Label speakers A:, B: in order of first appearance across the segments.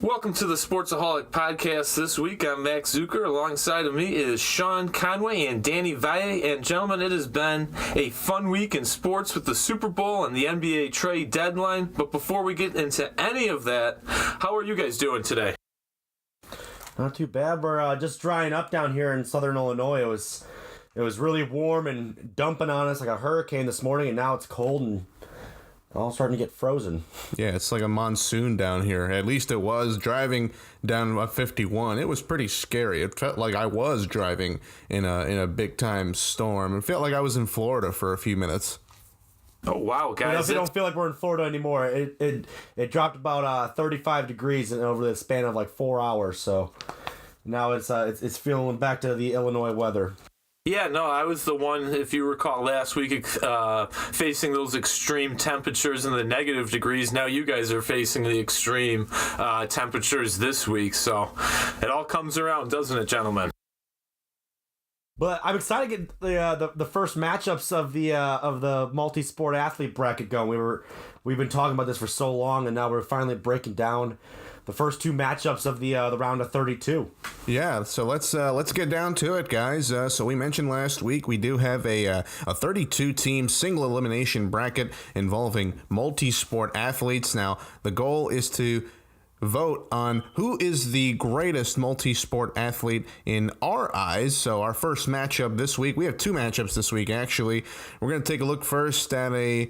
A: Welcome to the Sportsaholic podcast. This week, I'm Max Zucker. Alongside of me is Sean Conway and Danny Valle. And gentlemen, it has been a fun week in sports with the Super Bowl and the NBA trade deadline. But before we get into any of that, how are you guys doing today?
B: Not too bad. We're just drying up down here in southern Illinois. It was really warm and dumping on us like a hurricane this morning, and now it's cold and all starting to get frozen.
C: Yeah, it's like a monsoon down here. At least it was. Driving down 51, it was pretty scary. It felt like I was driving in a big time storm. It felt like I was in Florida for a few minutes.
A: Oh wow, guys!
B: We don't feel like we're in Florida anymore. It dropped about 35 degrees over the span of like 4 hours. So now it's feeling back to the Illinois weather.
A: Yeah, no, I was the one, if you recall, last week facing those extreme temperatures in the negative degrees. Now you guys are facing the extreme temperatures this week. So it all comes around, doesn't it, gentlemen?
B: But I'm excited to get the first matchups of the multi-sport athlete bracket going. We've been talking about this for so long, and now we're finally breaking down the first two matchups of the round of 32.
C: Yeah, so let's get down to it, guys. So we mentioned last week we do have a 32-team single elimination bracket involving multi-sport athletes. Now the goal is to vote on who is the greatest multi-sport athlete in our eyes. So our first matchup this week, we have two matchups this week actually. We're going to take a look first at a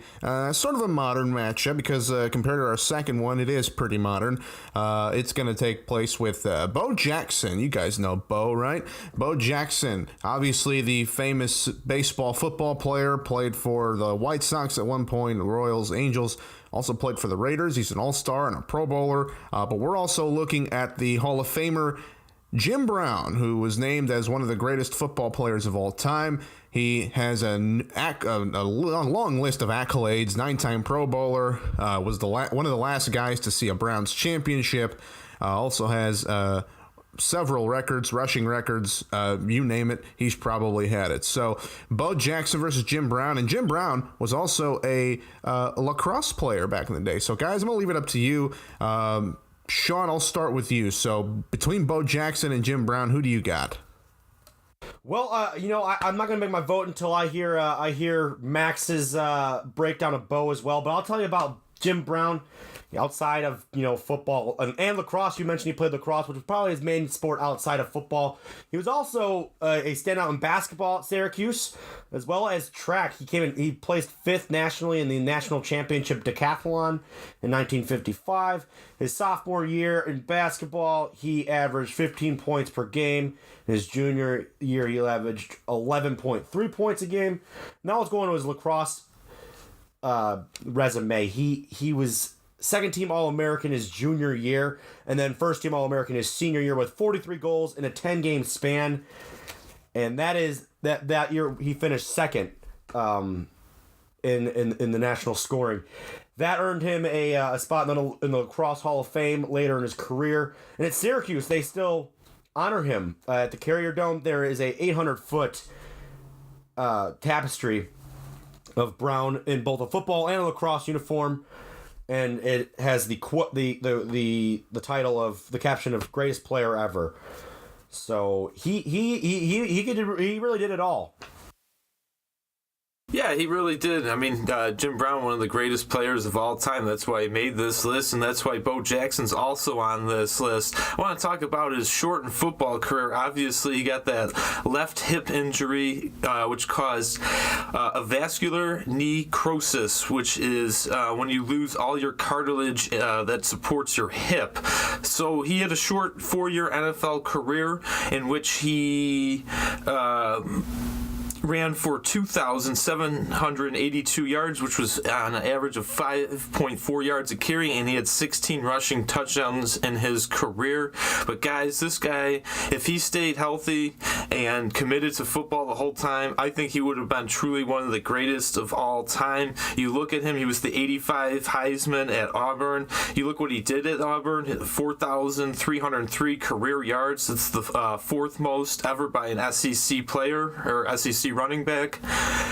C: sort of a modern matchup because compared to our second one, it is pretty modern. It's going to take place with Bo Jackson. You guys know Bo, right? Bo Jackson, obviously the famous baseball football player, played for the White Sox at one point, the Royals, Angels. Also played for the Raiders. He's an all-star and a Pro Bowler. But we're also looking at the Hall of Famer Jim Brown, who was named as one of the greatest football players of all time. He has a long list of accolades. 9-time Pro Bowler. Was one of the last guys to see a Browns championship. Also has several records, rushing records, you name it, he's probably had it. So Bo Jackson versus Jim Brown, and Jim Brown was also a lacrosse player back in the day. So guys, I'm gonna leave it up to you. Sean, I'll start with you. So between Bo Jackson and Jim Brown, who do you got?
B: Well, I'm not gonna make my vote until I hear Max's breakdown of Bo as well. But I'll tell you about Jim Brown. Outside of football and lacrosse, you mentioned he played lacrosse, which was probably his main sport outside of football. He was also a standout in basketball at Syracuse, as well as track. He placed 5th nationally in the national championship decathlon in 1955. His sophomore year in basketball, he averaged 15 points per game. His junior year, he averaged 11.3 points a game. Now let's go into his lacrosse resume. He was second-team All-American his junior year, and then first-team All-American his senior year with 43 goals in a 10-game span. And that year he finished second in the national scoring. That earned him a spot in the Lacrosse Hall of Fame later in his career. And at Syracuse, they still honor him. At the Carrier Dome, there is a 800-foot tapestry of Brown in both a football and a lacrosse uniform. And it has the title of the caption of greatest player ever. So he really did it all.
A: Yeah, he really did. I mean, Jim Brown, one of the greatest players of all time. That's why he made this list, and that's why Bo Jackson's also on this list. I want to talk about his shortened football career. Obviously, he got that left hip injury, which caused a vascular necrosis, which is when you lose all your cartilage that supports your hip. So he had a short 4-year NFL career in which he ran for 2,782 yards, which was on an average of 5.4 yards a carry, and he had 16 rushing touchdowns in his career. But guys, this guy, if he stayed healthy and committed to football the whole time, I think he would have been truly one of the greatest of all time. You look at him, he was the 85 Heisman at Auburn. You look what he did at Auburn, 4,303 career yards. That's the fourth most ever by an SEC player or SEC rookie running back,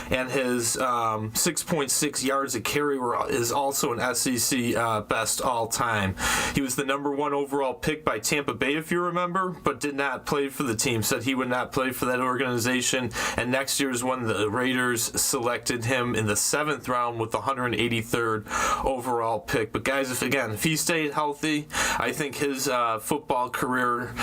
A: and his 6.6 yards a carry is also an SEC best all time. He was the number 1 overall pick by Tampa Bay, if you remember, but did not play for the team. Said he would not play for that organization. And next year is when the Raiders selected him in the 7th round with the 183rd overall pick. But guys, if he stayed healthy, I think his football career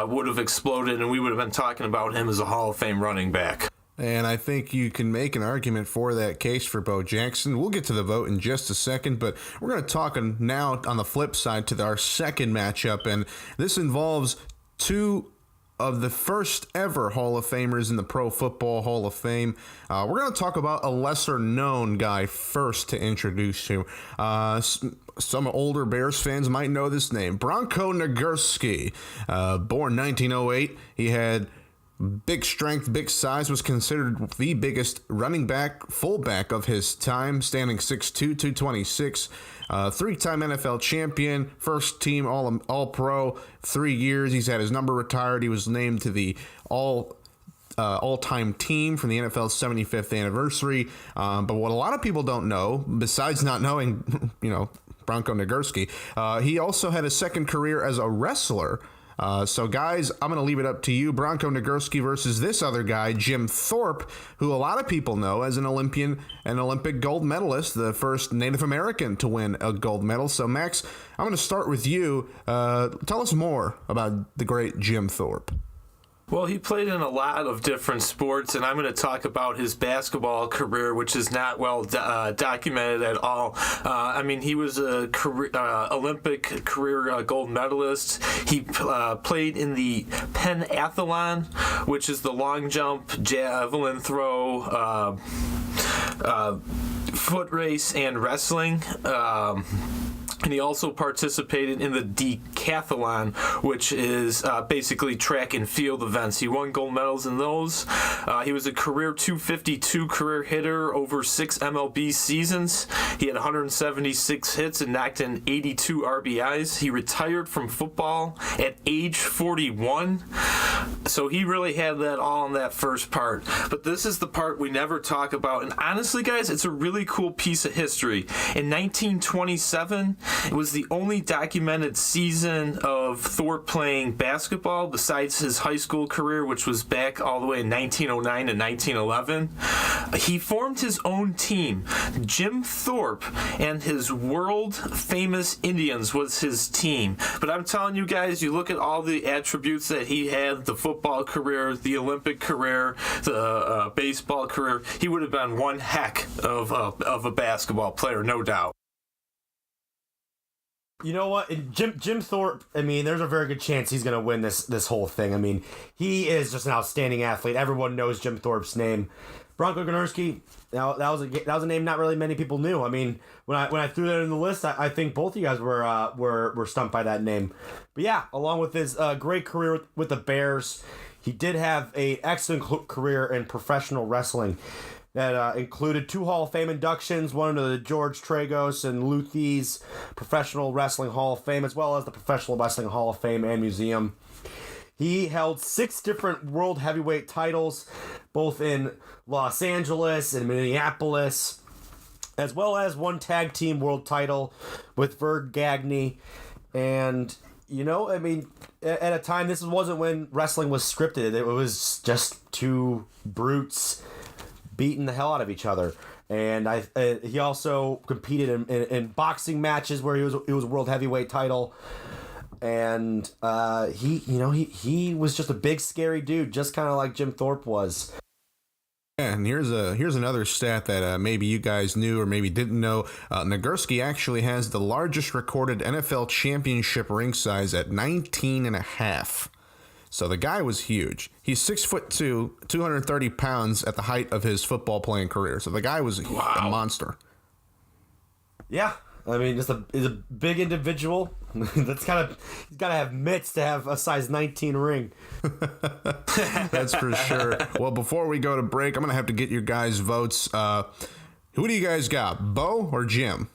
A: would have exploded, and we would have been talking about him as a Hall of Fame running back.
C: And I think you can make an argument for that case for Bo Jackson. We'll get to the vote in just a second, but we're going to talk now on the flip side to our second matchup, and this involves two of the first ever Hall of Famers in the Pro Football Hall of Fame. We're going to talk about a lesser known guy first to introduce you. Some older Bears fans might know this name, Bronko Nagurski. Born 1908, he had big strength, big size, was considered the biggest running back, fullback of his time, standing 6'2", 226. Three-time NFL champion, first team All-Pro, 3 years. He's had his number retired. He was named to the all-time team from the NFL's 75th anniversary. But what a lot of people don't know, besides not knowing, Bronko Nagurski, he also had a second career as a wrestler. So, guys, I'm going to leave it up to you. Bronko Nagurski versus this other guy, Jim Thorpe, who a lot of people know as an Olympic gold medalist, the first Native American to win a gold medal. So, Max, I'm going to start with you. Tell us more about the great Jim Thorpe.
A: Well, he played in a lot of different sports, and I'm going to talk about his basketball career, which is not well documented at all. He was a Olympic career gold medalist. He played in the pentathlon, which is the long jump, javelin throw, foot race, and wrestling. And he also participated in the decathlon, which is basically track and field events. He won gold medals in those. He was a career 252 career hitter over 6 MLB seasons. He had 176 hits and knocked in 82 RBIs. He retired from football at age 41. So he really had that all in that first part. But this is the part we never talk about. And honestly, guys, it's a really cool piece of history. In 1927, it was the only documented season of Thorpe playing basketball besides his high school career, which was back all the way in 1909 and 1911. He formed his own team. Jim Thorpe and his world-famous Indians was his team. But I'm telling you guys, you look at all the attributes that he had, the football career, the Olympic career, the baseball career, he would have been one heck of a basketball player, no doubt.
B: You know what? Jim Thorpe, there's a very good chance he's going to win this whole thing. He is just an outstanding athlete. Everyone knows Jim Thorpe's name. Bronko Nagurski, that was a name not really many people knew. When I threw that in the list, I think both of you guys were stumped by that name. But yeah, along with his great career with the Bears, he did have an excellent career in professional wrestling. That included 2 Hall of Fame inductions, one into the George Tragos and Luthi's Professional Wrestling Hall of Fame, as well as the Professional Wrestling Hall of Fame and Museum. He held 6 different world heavyweight titles, both in Los Angeles and Minneapolis, as well as 1 tag team world title with Verd Gagne. And, at a time, this wasn't when wrestling was scripted. It was just 2 brutes beating the hell out of each other. And he also competed in boxing matches where he was a world heavyweight title. And he was just a big scary dude, just kind of like Jim Thorpe was.
C: Yeah, and here's another stat that maybe you guys knew or maybe didn't know. Nagurski actually has the largest recorded NFL championship ring size at 19.5. So the guy was huge. He's 6'2", 230 pounds at the height of his football playing career. So the guy was a monster. Yeah,
B: he's a big individual. He's got to have mitts to have a size 19 ring.
C: That's for sure. Well, before we go to break, I'm gonna have to get your guys' votes. Who do you guys got, Bo or Jim?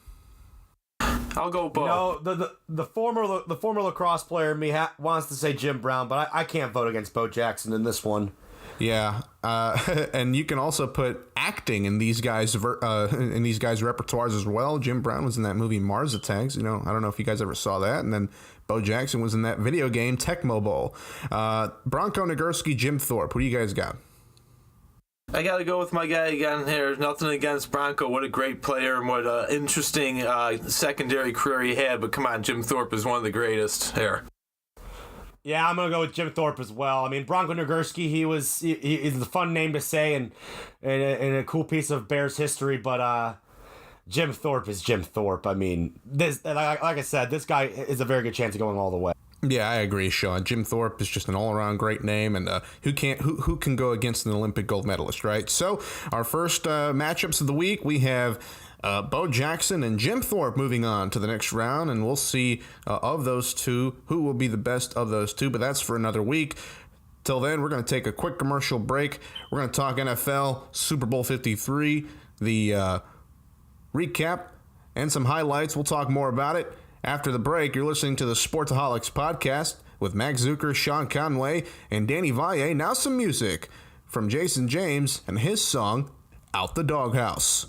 A: I'll go Bo.
B: The former lacrosse player in me wants to say Jim Brown, but I can't vote against Bo Jackson in this one.
C: Yeah, and you can also put acting in these guys' repertoires as well. Jim Brown was in that movie Mars Attacks. I don't know if you guys ever saw that. And then Bo Jackson was in that video game Tecmo Bowl. Bronko, Nagurski, Jim Thorpe. Who do you guys got?
A: I got to go with my guy again here. Nothing against Bronko. What a great player and what an interesting secondary career he had. But come on, Jim Thorpe is one of the greatest here.
B: Yeah, I'm going to go with Jim Thorpe as well. I mean, Bronko Nagurski, he's a fun name to say and a cool piece of Bears history. But Jim Thorpe is Jim Thorpe. I mean, like I said, this guy is a very good chance of going all the way.
C: Yeah, I agree, Sean. Jim Thorpe is just an all-around great name, and who can go against an Olympic gold medalist, right? So our first matchups of the week, we have Bo Jackson and Jim Thorpe moving on to the next round, and we'll see of those two who will be the best of those two, but that's for another week. Till then, we're going to take a quick commercial break. We're going to talk NFL, Super Bowl 53, the recap, and some highlights. We'll talk more about it. After the break, you're listening to the Sportsaholics podcast with Max Zucker, Sean Conway, and Danny Valle. Now some music from Jason James and his song, Out the Doghouse.